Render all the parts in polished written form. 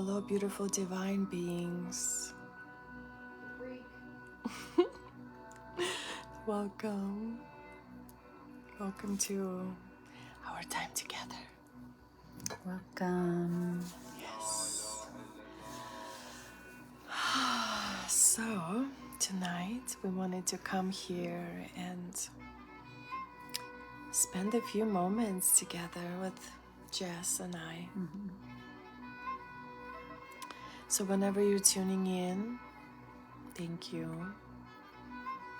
Hello, beautiful divine beings. Welcome. Welcome to our time together. Welcome. Yes. So, tonight we wanted to come here and spend a few moments together with Jess and I. Mm-hmm. So whenever you're tuning in, thank you.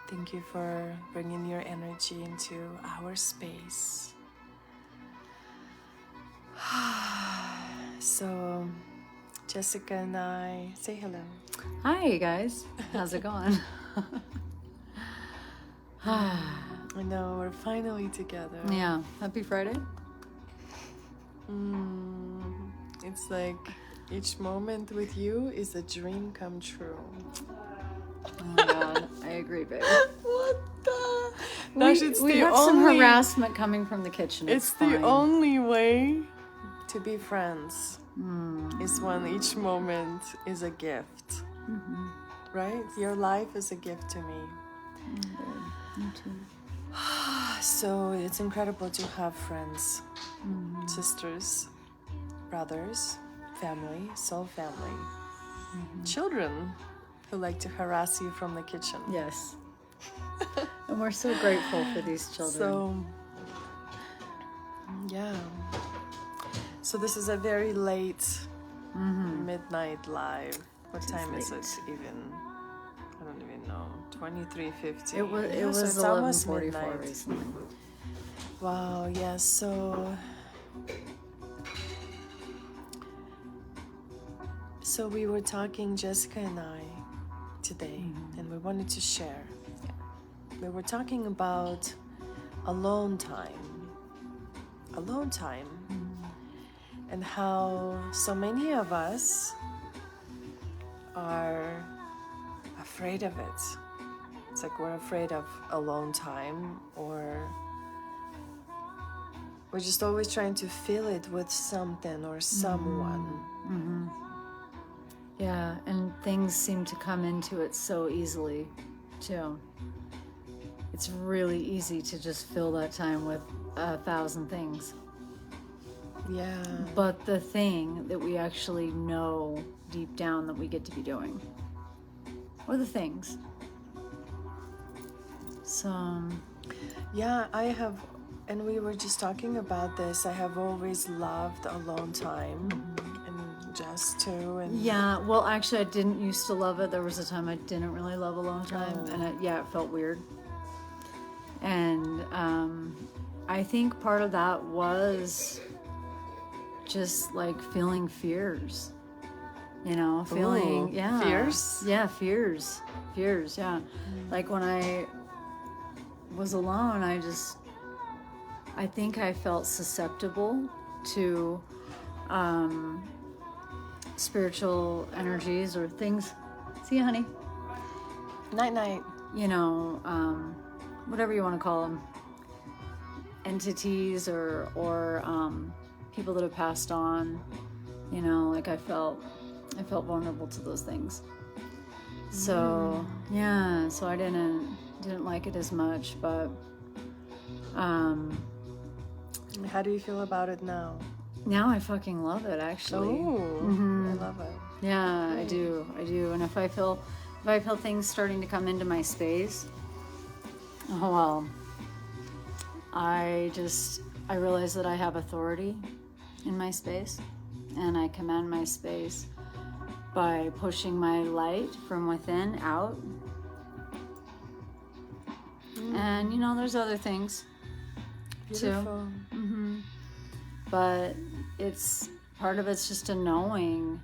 Thank you for bringing your energy into our space. So, Jessica and I, say hello. Hi, guys. How's it going? I know, we're finally together. Yeah. Happy Friday. It's like each moment with you is a dream come true. Oh my God. I agree, babe. What the? We have some harassment coming from the kitchen. It's the only way to be friends. Is when each moment is a gift. Mm-hmm. Right? Your life is a gift to me. Me too. So it's incredible to have friends, sisters, brothers, family, soul family, children who like to harass you from the kitchen. Yes. And we're so grateful for these children. So, yeah. So this is a very late midnight live. What time is it even? I don't even know. 23:50. It was 11:44 recently. Wow, yes. So we were talking, Jessica and I, today, and we wanted to share. We were talking about alone time. And how so many of us are afraid of it. It's like we're afraid of alone time, or we're just always trying to fill it with something or someone. Mm-hmm. Yeah, and things seem to come into it so easily, too. It's really easy to just fill that time with 1,000 things. Yeah. But the thing that we actually know deep down that we get to be doing, or the things. So, Yeah, I have, and we were just talking about this. I have always loved alone time, and Jess too. And yeah, well, actually, I didn't used to love it. There was a time I didn't really love alone time, and it felt weird. And I think part of that was just like feeling fears, feeling, fears? Yeah, fears, yeah. Like when I was alone, I think I felt susceptible to spiritual energies or things. See you, honey. Night night. Whatever you want to call them, entities or people that have passed on. Like I felt vulnerable to those things. So so I didn't like it as much, but how do you feel about it now? now I fucking love it, actually. I love it. Yeah, I do. And if I feel things starting to come into my space, I realize that I have authority in my space, and I command my space by pushing my light from within out. And there's other things Beautiful. too. But part of it's just a knowing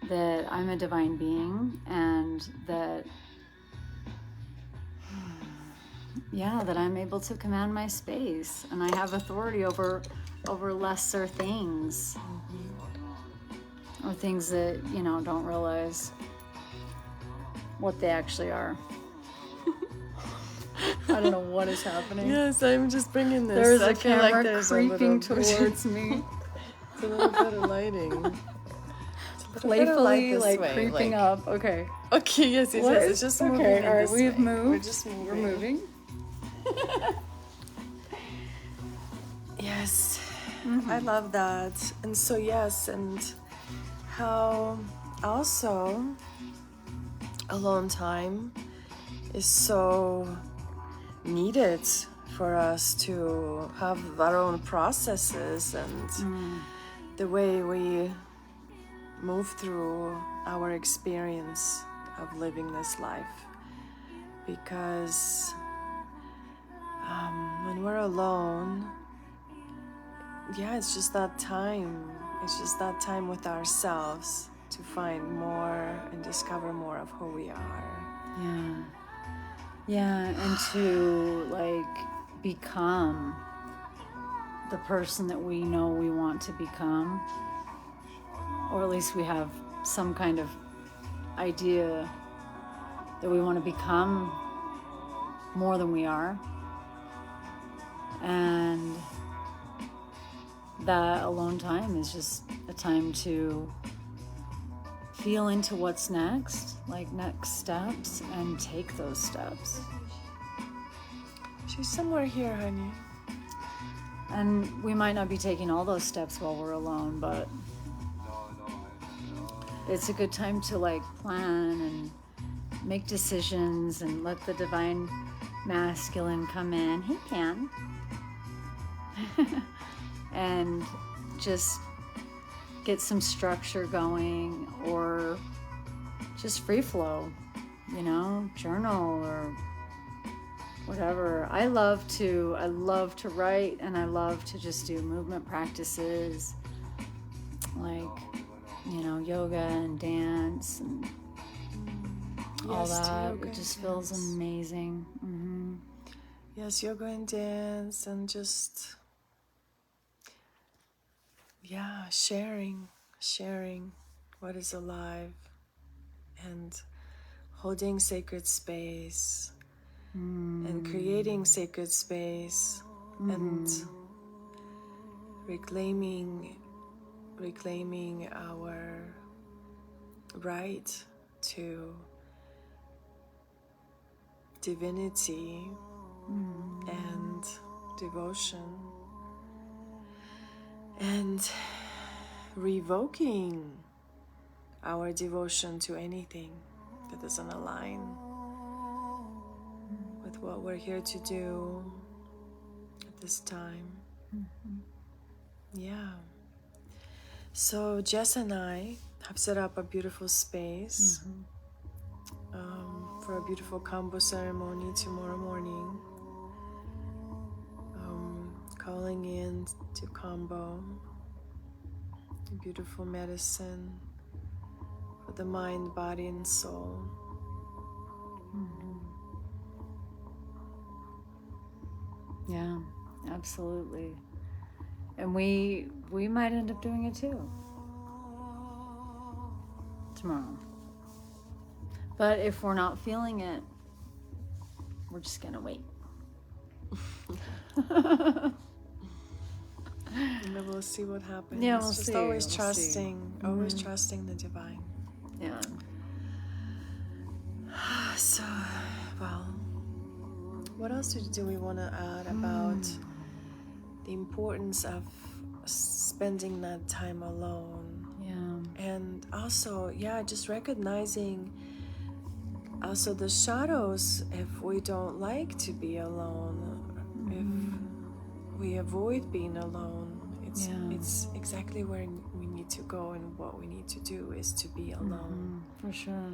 that I'm a divine being, and that that I'm able to command my space, and I have authority over lesser things, or things that don't realize what they actually are. I don't know what is happening. Yes, I'm just bringing this. There's I a feel camera like there's creeping a little towards me. It's a little bit of lighting. It's a But a little playfully this like way, creeping up. Okay. Okay, yes, yes, What? yes. It's just moving Okay, in all right, this we've way. moved. We're just moving. We're moving. Yes, I love that. And so, yes, and how also alone time is so needed for us to have our own processes and the way we move through our experience of living this life. Because when we're alone, yeah, it's just that time. It's just that time with ourselves to find more and discover more of who we are. Yeah. Yeah, and to like become the person that we know we want to become, or at least we have some kind of idea that we want to become more than we are. And that alone time is just a time to feel into what's next, like next steps, and take those steps. She's somewhere here, honey. And we might not be taking all those steps while we're alone, but it's a good time to like plan and make decisions and let the divine masculine come in. He can. And just get some structure going, or just free flow, you know, journal or whatever. I love to write, and I love to just do movement practices like, you know, yoga and dance and all that. It just feels amazing. Mm-hmm. Yes, yoga and dance, and just, yeah, sharing what is alive and holding sacred space and creating sacred space and reclaiming our right to divinity and devotion, and revoking our devotion to anything that doesn't align with what we're here to do at this time. Yeah. So Jess and I have set up a beautiful space for a beautiful combo ceremony tomorrow morning. Calling in to combo a beautiful medicine for the mind, body, and soul. Yeah, absolutely. And we might end up doing it too tomorrow. But if we're not feeling it, we're just gonna wait. And then we'll see what happens. Yeah, we'll just see. always We'll trusting, always trusting the divine. Yeah. So, well, what else do we want to add about the importance of spending that time alone? Yeah. And also, yeah, just recognizing also the shadows if we don't like to be alone, if we avoid being alone. It's exactly where we need to go, and what we need to do is to be alone. For sure.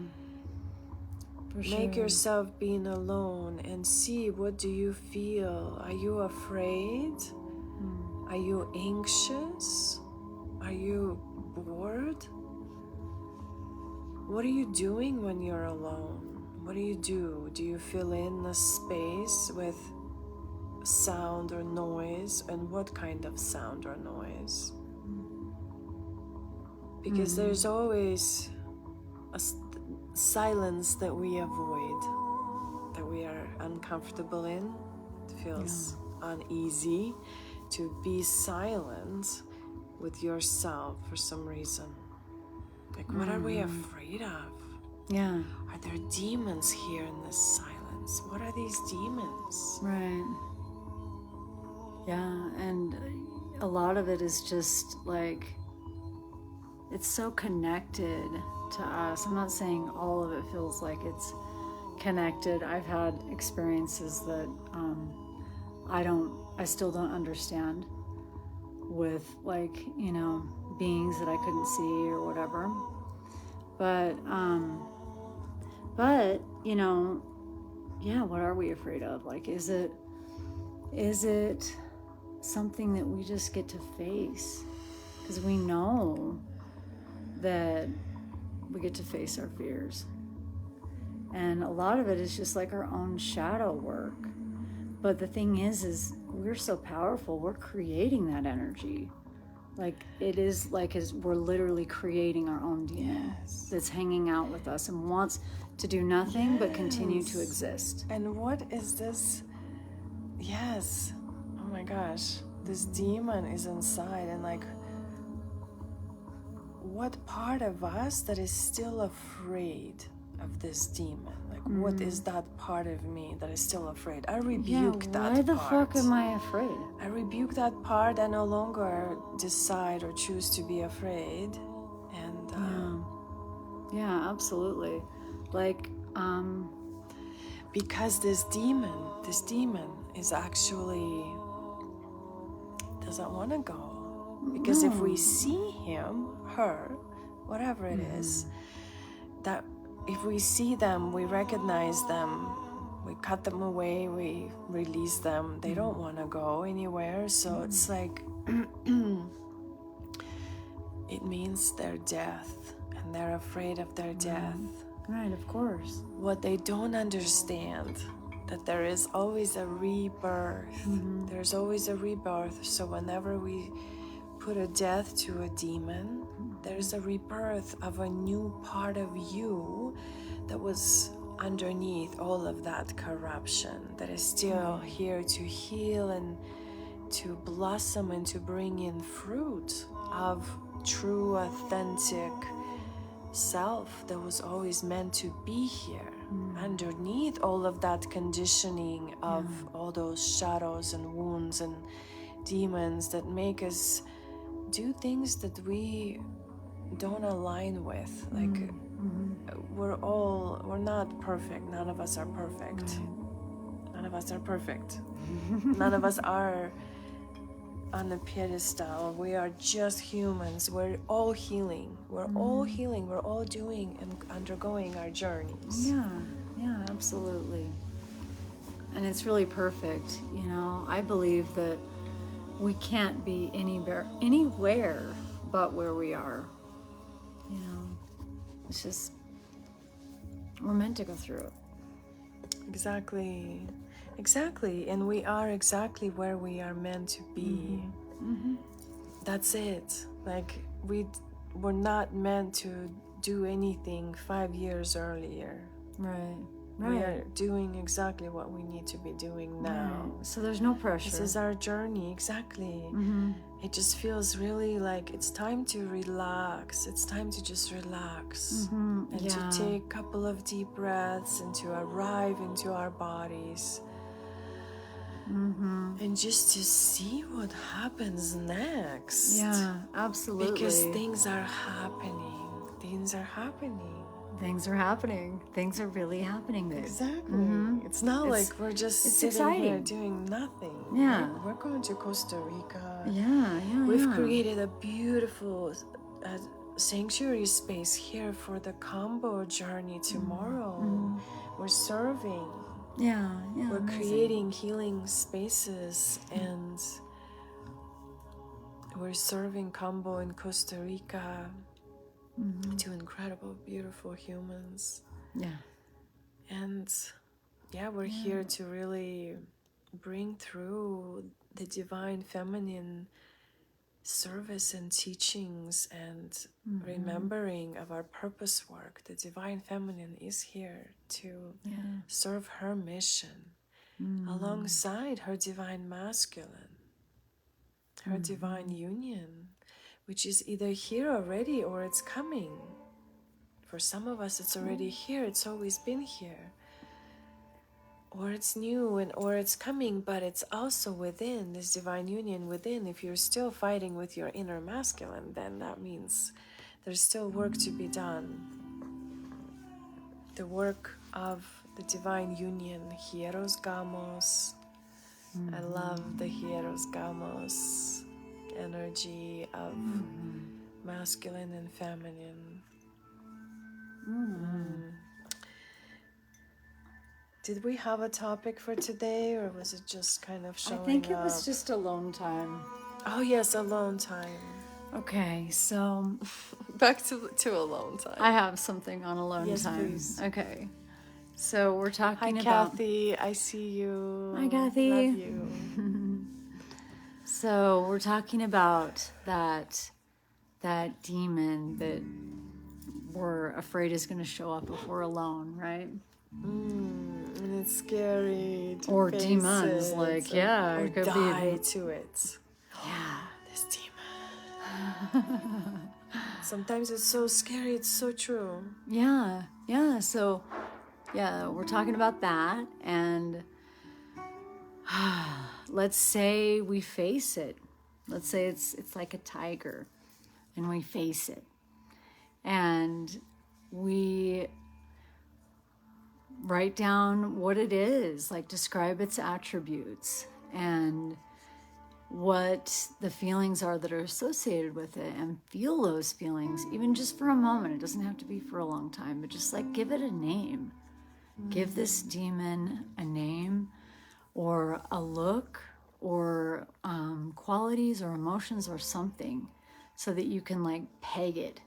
Make yourself being alone and see, what do you feel? Are you afraid? Are you anxious? Are you bored? What are you doing when you're alone? What do you do? Do you fill in the space with sound or noise? And what kind of sound or noise? Because there's always a silence that we avoid, that we are uncomfortable in. It feels uneasy to be silent with yourself for some reason. Like, what are we afraid of? Yeah. Are there demons here in this silence? What are these demons? Right. Yeah, and a lot of it is just like, it's so connected to us. I'm not saying all of it feels like it's connected. I've had experiences that I still don't understand with, like, you know, beings that I couldn't see or whatever. But you know, yeah, what are we afraid of? Like, is it something that we just get to face? Because we know that we get to face our fears. And a lot of it is just like our own shadow work. But the thing is we're so powerful, we're creating that energy. Like, it is like we're literally creating our own demon that's hanging out with us and wants to do nothing but continue to exist. And what is this? Yes. Oh my gosh. This demon is inside, and like, what part of us that is still afraid of this demon? Like, what is that part of me that is still afraid? I rebuke that part. Why the fuck am I afraid? I rebuke that part. I no longer decide or choose to be afraid. And Yeah, absolutely. Like, because this demon is actually doesn't want to go. Because if we see him, her, whatever it is, that if we see them, we recognize them, we cut them away, we release them, they don't want to go anywhere. So it's like, it means their death, and they're afraid of their death. right, of course. What they don't understand, that there is always a rebirth. There's always a rebirth. So whenever we put a death to a demon, there's a rebirth of a new part of you that was underneath all of that corruption, that is still here to heal and to blossom and to bring in fruit of true, authentic self that was always meant to be here, underneath all of that conditioning of all those shadows and wounds and demons that make us do things that we don't align with. Like, we're not perfect. None of us are perfect. None of us are perfect. None of us are on a pedestal. We are just humans. We're all healing. We're all healing. We're all doing and undergoing our journeys. Yeah, absolutely. And it's really perfect. You know, I believe that we can't be anywhere but where we are. You know, it's just, we're meant to go through it. Exactly. And we are exactly where we are meant to be. That's it. Like, we're not meant to do anything 5 years earlier. Right. We are doing exactly what we need to be doing now. Right. So there's no pressure. This is our journey, exactly. It just feels really like it's time to relax. It's time to just relax and to take a couple of deep breaths and to arrive into our bodies. And just to see what happens next. Yeah, absolutely. Because things are happening. Things are happening. Things are happening. Things are really happening, babe. Exactly. It's not like we're just sitting here doing nothing. Yeah. We're going to Costa Rica. Yeah. We've created a beautiful sanctuary space here for the combo journey tomorrow. We're serving. Yeah. We're amazing. creating healing spaces, and we're serving combo in Costa Rica to incredible, beautiful humans. Yeah. And we're here to really bring through the divine feminine service and teachings and remembering of our purpose work. The divine feminine is here to serve her mission alongside her divine masculine, her divine union, which is either here already or it's coming. For some of us, it's already here. It's always been here. Or it's new, or it's coming, but it's also within, this divine union within. If you're still fighting with your inner masculine, then that means there's still work to be done. The work of the divine union, hieros gamos. I love the hieros gamos energy of masculine and feminine. Did we have a topic for today, or was it just kind of showing up? I think it was just alone time. Oh yes, alone time. Okay, so Back to alone time. I have something on alone Yes, time. please. Okay, so we're Hi, talking about. Kathy. I see you. Hi, Kathy. Love you. So we're talking about that demon that we're afraid is going to show up if we're alone, right? And it's scary to Or face demons, it, like, or, yeah, or it could die be. to it. Yeah. This demon. Sometimes it's so scary. It's so true. Yeah. So, yeah, we're talking about that, and let's say we face it. Let's say it's like a tiger, and we face it, and we write down what it is, like describe its attributes and what the feelings are that are associated with it, and feel those feelings even just for a moment. It doesn't have to be for a long time, but just like give it a name. Give this demon a name, or a look, or qualities or emotions or something, so that you can like peg it.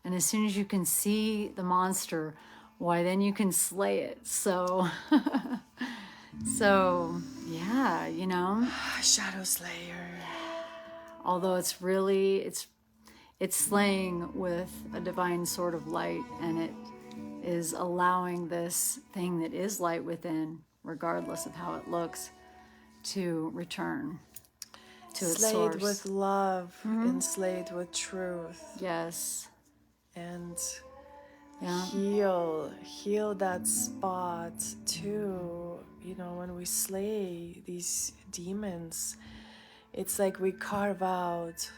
And as soon as you can see the monster, why, then you can slay it. So yeah, you know, Shadow Slayer. although it's really it's slaying with a divine sword of light, and it is allowing this thing that is light within, regardless of how it looks, to return to its Slayed source. with love and slayed with truth. Yes. And Yeah. heal that spot too. You know, when we slay these demons, it's like we carve out,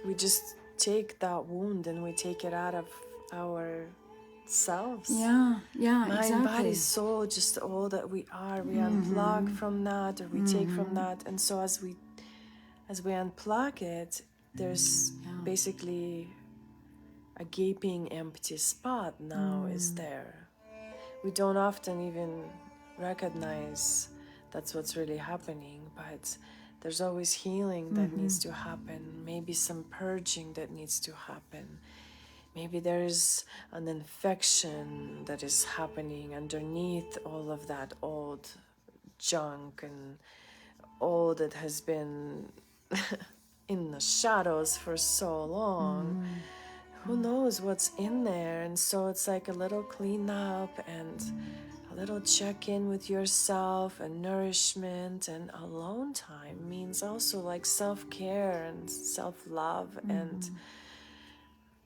we just take that wound and we take it out of our selves. Yeah. Mind, Exactly. body, soul, just all that we are. We unplug from that, or we take from that. And so as we unplug it, there's basically a gaping empty spot now is there. We don't often even recognize that's what's really happening, but there's always healing that needs to happen, maybe some purging that needs to happen. Maybe there's an infection that is happening underneath all of that old junk and all that has been in the shadows for so long. Who knows what's in there? And so it's like a little cleanup and a little check-in with yourself, and nourishment, and alone time means also like self-care and self-love, and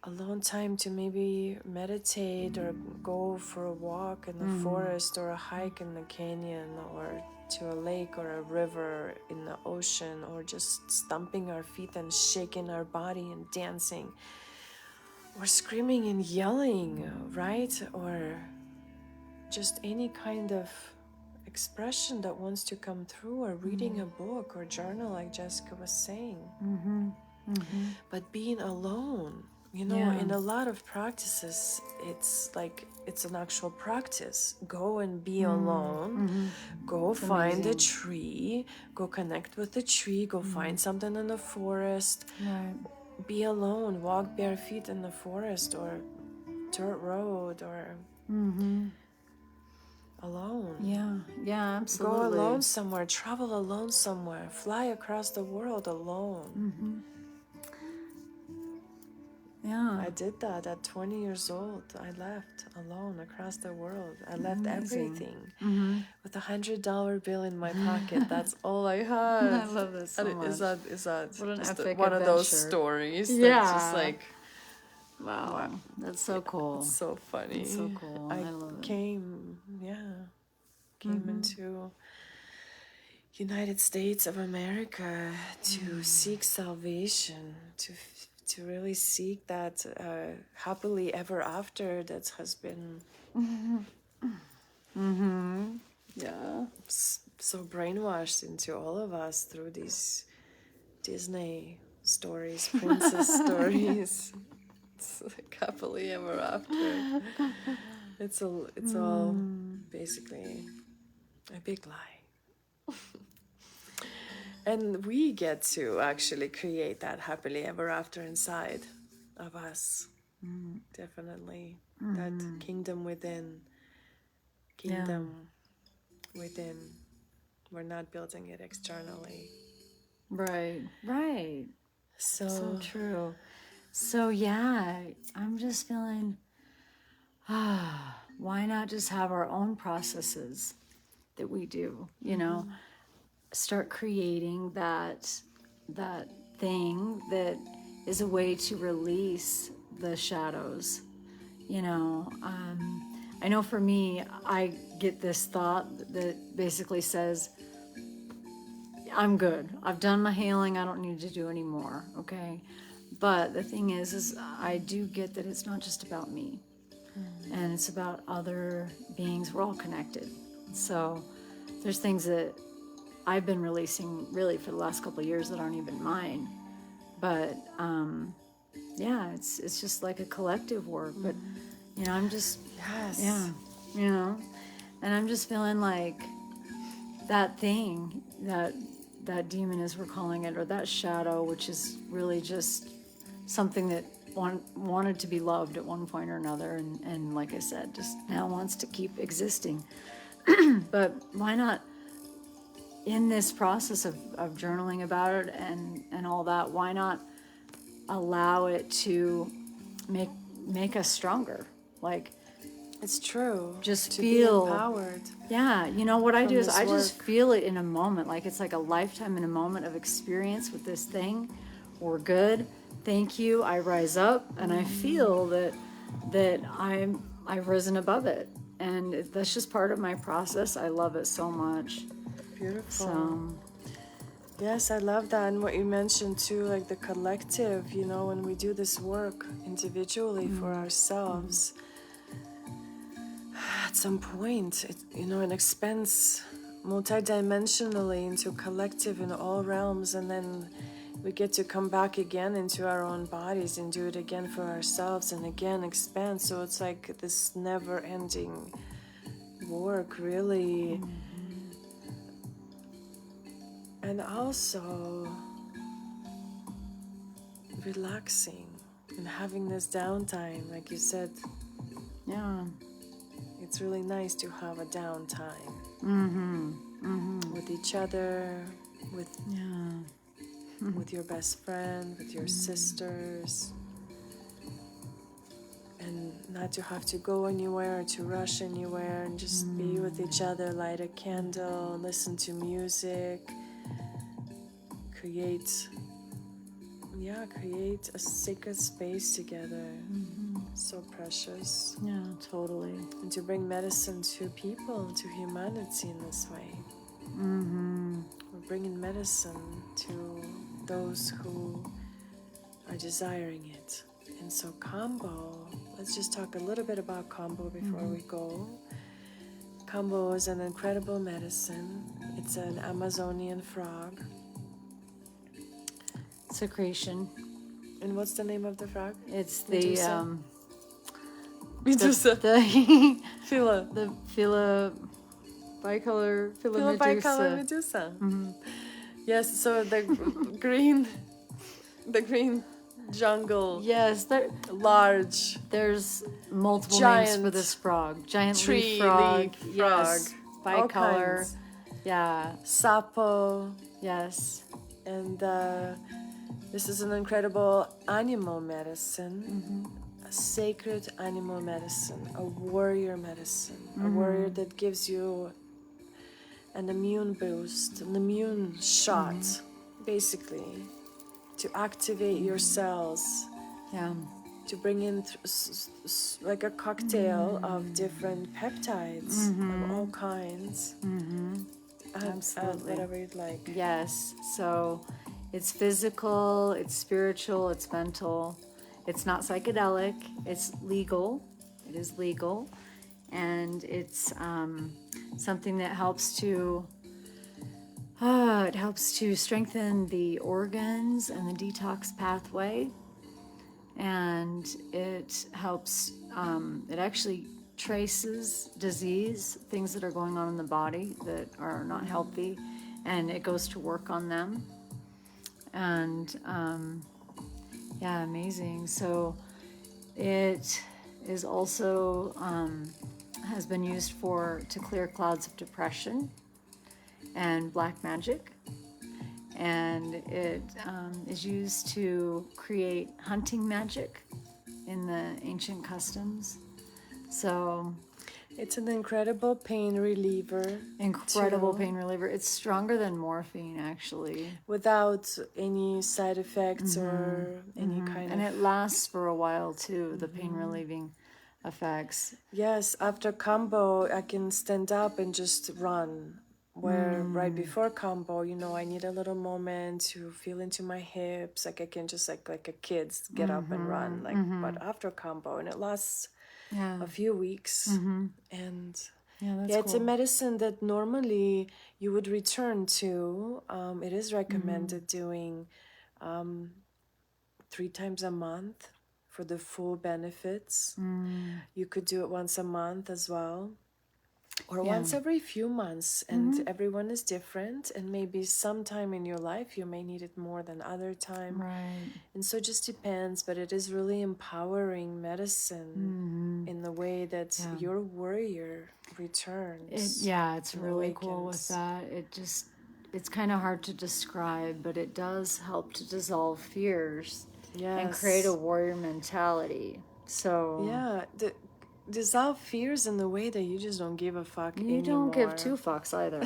alone time to maybe meditate or go for a walk in the forest, or a hike in the canyon, or to a lake or a river in the ocean, or just stomping our feet and shaking our body and dancing, or screaming and yelling, right? Or just any kind of expression that wants to come through, or reading a book or journal, like Jessica was saying. But being alone, you know, in a lot of practices, it's like it's an actual practice. Go and be alone. Go find a tree. Go connect with the tree. Go find something in the forest. Right. Be alone. Walk bare feet in the forest, or dirt road, or alone. Yeah, absolutely. Go alone somewhere. Travel alone somewhere. Fly across the world alone. Yeah. I did that at 20 years old. I left alone across the world. I left everything with $100 bill in my pocket. That's all I had. I love this so much. Is that What an just epic one of those adventure. stories? Yeah. That's just like, Wow. That's so cool. So funny. It's so cool. I love it. Came into United States of America to seek salvation, to really seek that happily ever after that has been Yeah. so brainwashed into all of us through these Disney stories, princess stories. It's like happily ever after. It's all basically a big lie. And we get to actually create that happily ever after inside of us. Definitely. That kingdom within. Within. We're not building it externally. Right. So So true. So yeah, I'm just feeling, why not just have our own processes that we do, you know, start creating that thing that is a way to release the shadows, you know. I know for me, I get this thought that basically says, I'm good. I've done my healing. I don't need to do any more. Okay. But the thing is I do get that it's not just about me, and it's about other beings. We're all connected. So there's things that I've been releasing really for the last couple of years that aren't even mine. But yeah, it's just like a collective work. But you know, I'm just you know, and I'm just feeling like that thing, that demon, as we're calling it, or that shadow, which is really just something that wanted to be loved at one point or another, and like I said, just now wants to keep existing. But why not, in this process of journaling about it and all that, why not allow it to make us stronger? Like, it's true. just to feel be empowered. Yeah, you know what I do is this I just work. feel it in a moment. Like it's like a lifetime in a moment of experience with this thing. We're good. Thank you. I rise up and I feel that I've risen above it, and that's just part of my process. I love it so much. Beautiful. So Yes, I love that. And what you mentioned too, like the collective, you know, when we do this work individually for ourselves, at some point, it expands multidimensionally into collective in all realms, and then we get to come back again into our own bodies and do it again for ourselves and again expand. So it's like this never-ending work, really. And also relaxing and having this downtime, like you said. yeah, It's really nice to have a downtime with each other, with your best friend, with your sisters, and not to have to go anywhere or to rush anywhere, and just be with each other, light a candle, listen to music, create a sacred space together. So precious. yeah, totally. And to bring medicine to people, to humanity in this way. We're bringing medicine to those who are desiring it. And so Kambo, let's just talk a little bit about Kambo before we go. Kambo is an incredible medicine. It's an Amazonian frog. Secretion. And what's the name of the frog? It's Medusa? the Medusa. the Phila. the bicolor Phila bicolor Medusa. Medusa. Yes, so the green jungle. Yes, Large. there's multiple Giant names for this frog. Giant tree leaf frog. leaf Yes, frog. All bicolor. kinds. Yeah. Sapo. Yes. And this is an incredible animal medicine. A sacred animal medicine. A warrior medicine. A warrior that gives you an immune boost, an immune shot, basically, to activate your cells, Yeah. to bring in like a cocktail of different peptides of all kinds. Add Absolutely. whatever you'd like. Yes. So it's physical, it's spiritual, it's mental. It's not psychedelic. It's legal. It is legal. And it's something that helps to strengthen the organs and the detox pathway. And it helps, it actually traces disease, things that are going on in the body that are not healthy, and it goes to work on them. And yeah, amazing. So it is also has been used to clear clouds of depression and black magic. And it is used to create hunting magic in the ancient customs. So It's an incredible pain reliever. incredible too, pain reliever. It's stronger than morphine, actually. without any side effects or any kind And of... it lasts for a while too, the pain relieving effects. Yes, after combo, I can stand up and just run. Where right before combo, I need a little moment to feel into my hips. Like I can just like a kid get up and run. But after combo, and it lasts Yeah. a few weeks. And Yeah, that's yeah, it's a cool. medicine that normally you would return to. It is recommended doing 3 times a month for the full benefits. You could do it once a month as well, or once every few months, and everyone is different, and maybe sometime in your life you may need it more than other time. Right. And so it just depends, but it is really empowering medicine in the way that your warrior returns. It's and really cool with awakens. that. It's kind of hard to describe, but it does help to dissolve fears and create a warrior mentality. So Yeah, dissolve fears in the way that you just don't give a fuck you anymore. don't give two fucks either.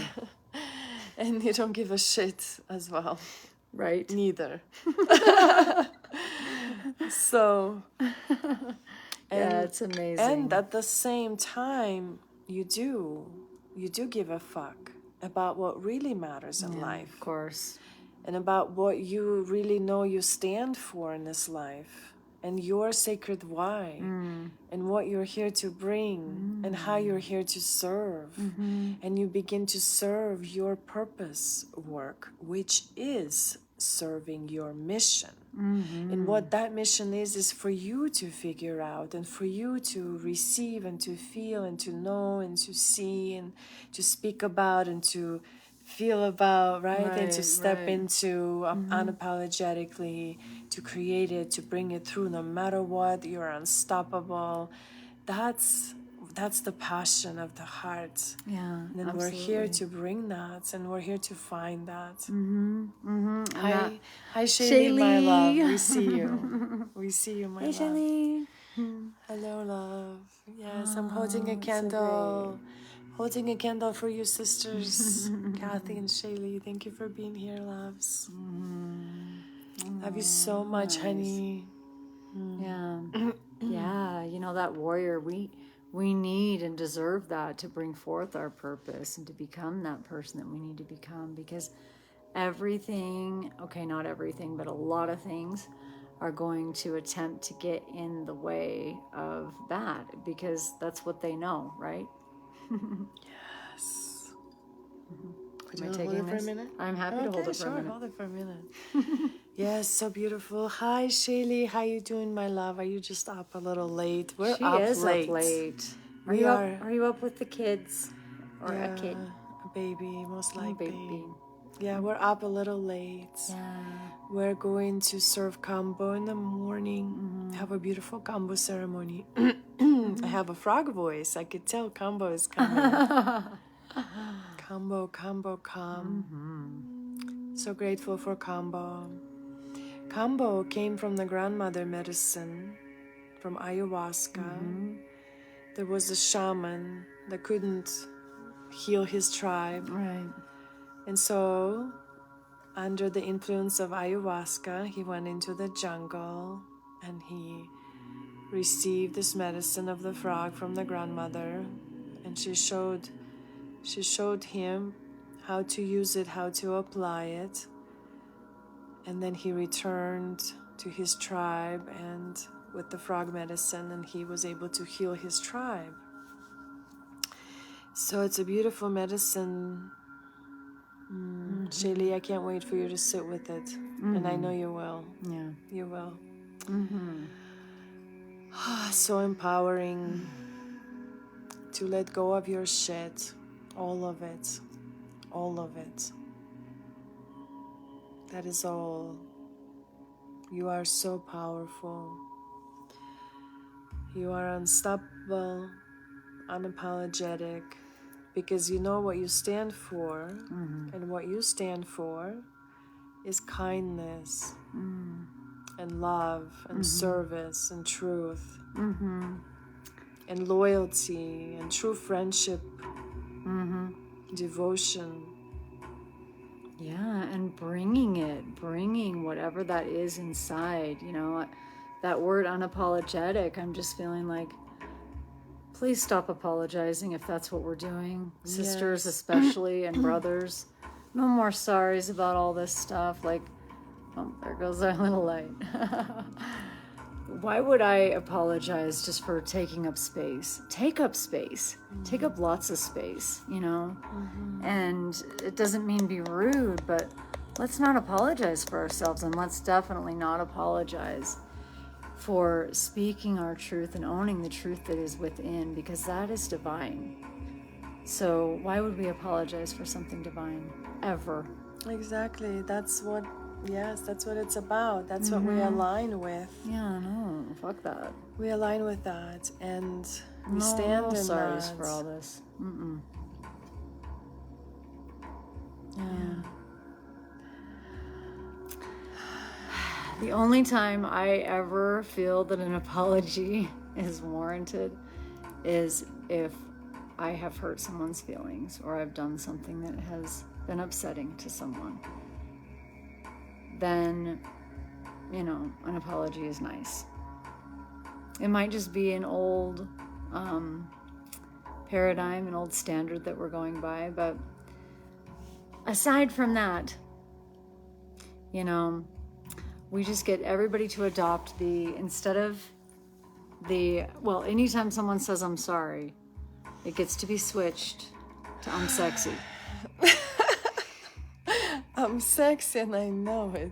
And you don't give a shit as well. Right. Neither. So, Yeah, it's amazing. and at the same time, you do give a fuck about what really matters in life, of course. and about what you really know you stand for in this life, and your sacred why, and what you're here to bring, and how you're here to serve. And you begin to serve your purpose work, which is serving your mission. And what that mission is for you to figure out, and for you to receive, and to feel, and to know, and to see, and to speak about, and to feel about, right? And to step into unapologetically, to create it, to bring it through no matter what. You're unstoppable. That's the passion of the heart. Yeah, And then we're here to bring that, and we're here to find that. Hi, Shaylee, my love. We see you. We see you, my love. Shaylee. Hello, love. Yes, I'm holding a candle. Holding a candle for you, sisters. Kathy and Shaylee, thank you for being here, loves. Love you so much, honey. Yeah. Yeah, that warrior, we need and deserve that to bring forth our purpose and to become that person that we need to become, because everything, okay, not everything, but a lot of things are going to attempt to get in the way of that, because that's what they know, right? Yes. Am I taking this? For a minute? I'm happy to hold it for a minute. Hold it for a minute. Yes, so beautiful. Hi, Shaylee. How you doing, my love? Are you just up a little late? We're She up is late. up late. We are. Are you up with the kids? Or a kid? A baby, most likely. Baby. Yeah, we're up a little late. Yeah. We're going to serve kambo in the morning. Have a beautiful kambo ceremony. I have a frog voice. I could tell kambo is coming. Kambo, kambo, kam. So grateful for kambo. Kambo came from the grandmother medicine, from ayahuasca. There was a shaman that couldn't heal his tribe. Right. And so, under the influence of ayahuasca, he went into the jungle and he received this medicine of the frog from the grandmother, and she showed him how to use it, how to apply it. And then he returned to his tribe and with the frog medicine, and he was able to heal his tribe. So it's a beautiful medicine. Shaylee, I can't wait for you to sit with it. And I know you will. Yeah. You will. So empowering to let go of your shit. All of it. All of it. That is all. You are so powerful. You are unstoppable, unapologetic, because you know what you stand for, and what you stand for is kindness and love and service and truth and loyalty and true friendship, devotion. Yeah, and bringing whatever that is inside, you know, that word unapologetic, I'm just feeling like, please stop apologizing if that's what we're doing. Sisters especially, and brothers. No more sorries about all this stuff. Like, oh, there goes our little light. Why would I apologize just for taking up space? Take up space. Take up lots of space, you know? And it doesn't mean be rude, but let's not apologize for ourselves, and let's definitely not apologize for speaking our truth and owning the truth that is within, because that is divine. So why would we apologize for something divine? Ever. Exactly. That's what it's about. That's what we align with. Yeah, no, fuck that. We align with that, and we stand in sorries that. for all this. Yeah. The only time I ever feel that an apology is warranted is if I have hurt someone's feelings, or I've done something that has been upsetting to someone. Then, you know, an apology is nice. It might just be an old paradigm, an old standard that we're going by, but aside from that, you know, we just get everybody to adopt anytime someone says I'm sorry, it gets to be switched to I'm sexy. I'm sexy and I know it.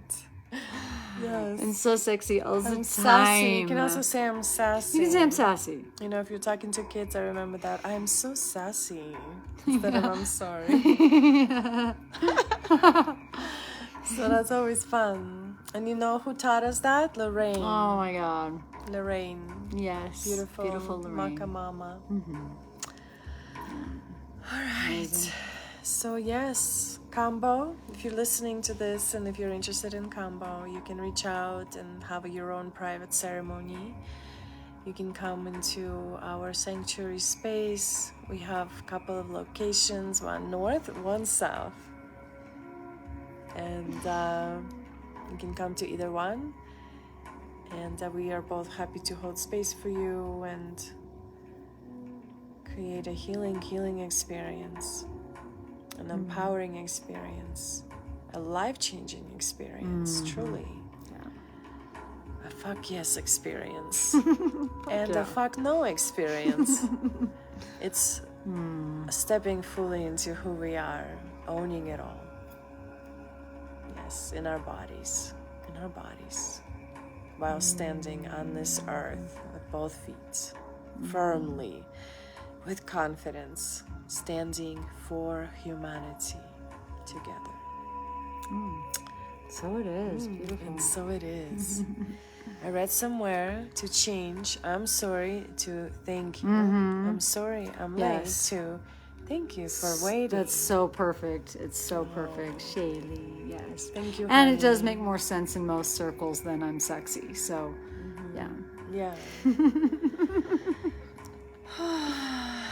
Yes. And so sexy all the time. Sassy. You can also say I'm sassy. You can say I'm sassy. You know, if you're talking to kids, I remember that. I'm so sassy. Instead of I'm sorry. So that's always fun. And you know who taught us that? Lorraine. Oh my God. Lorraine. Yes. Beautiful Lorraine. Maka Mama. All right. Amazing. So yes, Kambo, if you're listening to this and if you're interested in Kambo, you can reach out and have your own private ceremony. You can come into our sanctuary space. We have a couple of locations, one north, one south. And you can come to either one. And we are both happy to hold space for you and create a healing experience. An empowering experience, a life-changing experience, truly. Yeah. A fuck yes experience. And a fuck no experience. It's stepping fully into who we are, owning it all. Yes, in our bodies, while standing on this earth with both feet, firmly, with confidence, standing for humanity together. So it is. Beautiful. And so it is. I read somewhere to change I'm sorry to thank you. I'm sorry I'm late to thank you for waiting. That's so perfect. It's so perfect. Shaylee, yes. Thank you, And honey. it does make more sense in most circles than I'm sexy. So, yeah. Yeah.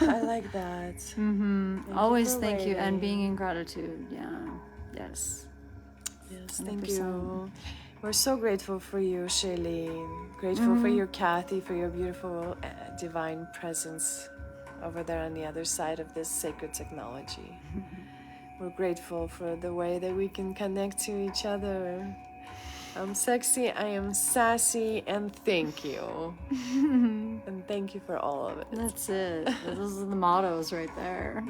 I like that. Always thank you, and being in gratitude. Yeah. Yes. Yes, thank you. We're so grateful for you, Shailene. Grateful for you, Kathy, for your beautiful divine presence over there on the other side of this sacred technology. We're grateful for the way that we can connect to each other. I'm sexy, I am sassy, and thank you. And thank you for all of it. That's it. Those are the mottos right there.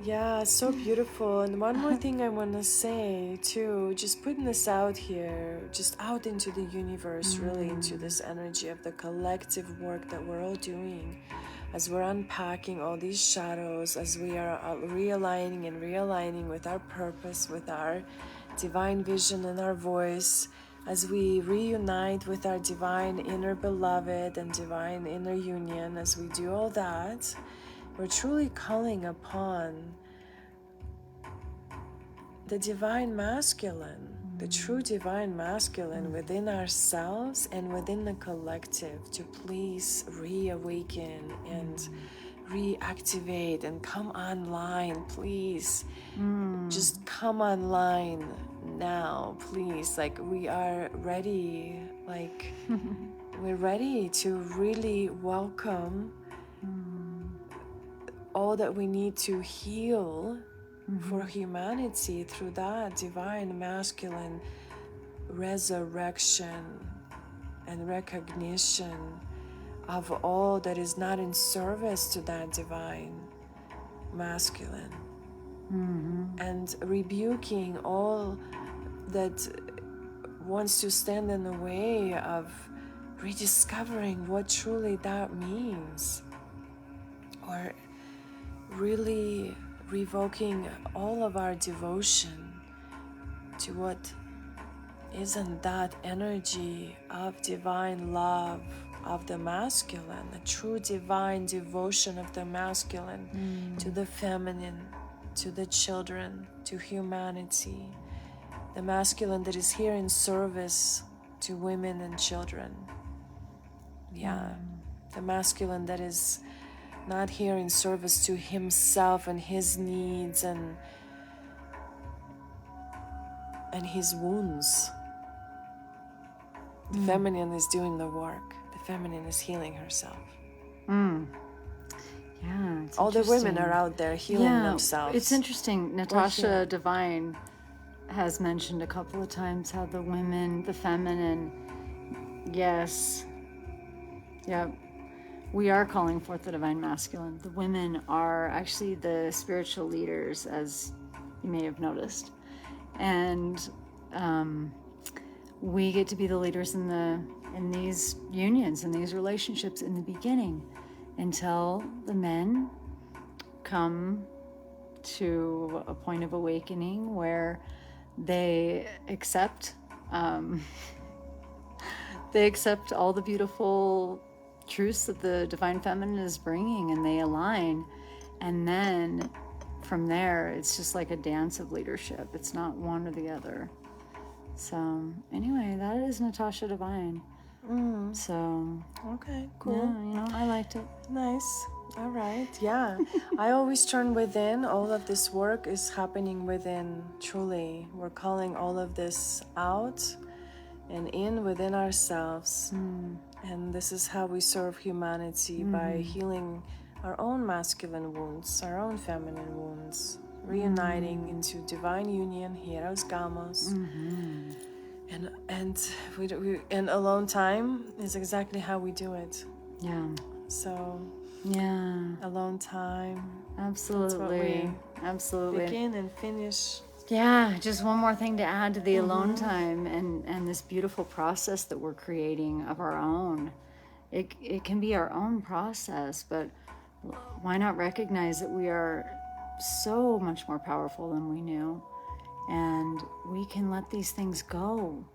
Yeah, so beautiful. And one more thing I want to say too, just putting this out here, just out into the universe, really into this energy of the collective work that we're all doing as we're unpacking all these shadows, as we are realigning with our purpose, with our divine vision and our voice, as we reunite with our divine inner beloved and divine inner union. As we do all that, we're truly calling upon the divine masculine, the true divine masculine within ourselves and within the collective to please reawaken and reactivate and come online, please. Just come online now, please. Like, we are ready, like we're ready to really welcome all that we need to heal for humanity through that divine masculine resurrection and recognition of all that is not in service to that divine masculine, and rebuking all that wants to stand in the way of rediscovering what truly that means, or really revoking all of our devotion to what isn't that energy of divine love of the masculine, the true divine devotion of the masculine to the feminine, to the children, to humanity, the masculine that is here in service to women and children. The masculine that is not here in service to himself and his needs and his wounds. The feminine is doing the work. The feminine is healing herself. Yeah, it's all the women are out there healing themselves. It's interesting. Natasha Devine has mentioned a couple of times how the women, the feminine, we are calling forth the divine masculine. The women are actually the spiritual leaders, as you may have noticed. And we get to be the leaders in these unions, in these relationships in the beginning, until the men come to a point of awakening where they accept all the beautiful truths that the divine feminine is bringing, and they align. And then from there, it's just like a dance of leadership. It's not one or the other. So anyway, that is Natasha Devine. So okay, cool. Yeah, I liked it. Nice. All right. Yeah. I always turn within. All of this work is happening within, truly. We're calling all of this out and in within ourselves. And this is how we serve humanity, by healing our own masculine wounds, our own feminine wounds, reuniting into divine union, Hieros Gamos. And alone time is exactly how we do it. Yeah. So alone time. Absolutely. Absolutely. Begin and finish. Yeah, just one more thing to add to the alone time and this beautiful process that we're creating of our own. It can be our own process, but why not recognize that we are so much more powerful than we knew, and we can let these things go,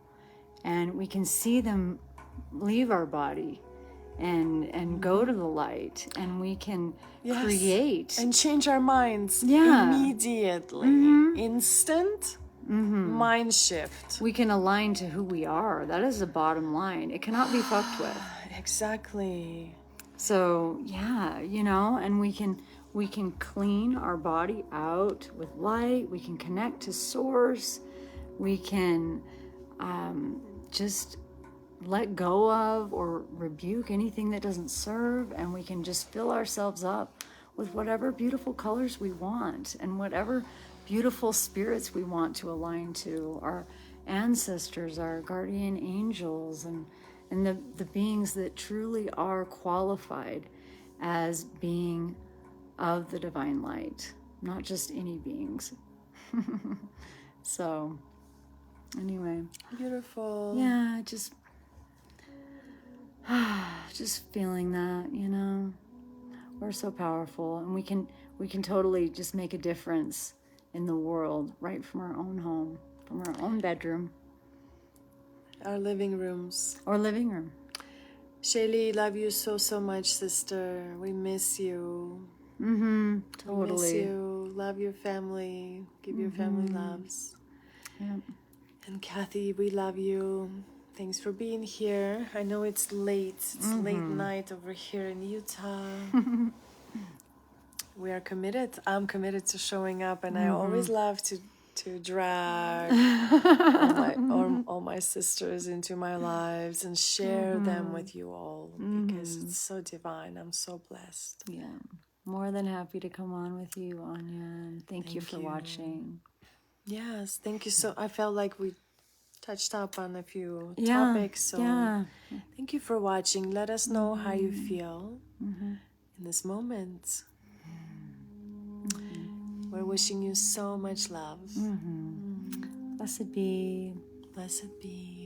and we can see them leave our body and go to the light, and we can create and change our minds immediately. Instant mind shift. We can align to who we are. That is the bottom line. It cannot be fucked with. Exactly. So and we can clean our body out with light. We can connect to source. We can just let go of or rebuke anything that doesn't serve, and we can just fill ourselves up with whatever beautiful colors we want and whatever beautiful spirits we want to align to, our ancestors, our guardian angels, and the beings that truly are qualified as being of the divine light, not just any beings. So anyway, Beautiful. yeah, just feeling that, you know, we're so powerful, and we can totally just make a difference in the world right from our own home, from our own bedroom Our living rooms. or living room. Shaylee, love you so, so much, sister. We miss you. Totally. We miss you. Love your family. Give your family loves. Yeah. And Kathy, we love you. Thanks for being here. I know it's late. It's late night over here in Utah. We are committed. I'm committed to showing up, and I always love to drag all my sisters into my lives and share them with you all, because it's so divine. I'm so blessed. Yeah. More than happy to come on with you, Anya. And thank you for watching. Yes, thank you. So I felt like we touched up on a few Yeah, topics. So yeah. thank you for watching. Let us know how you feel in this moment. We're wishing you so much love. Blessed be. Blessed be.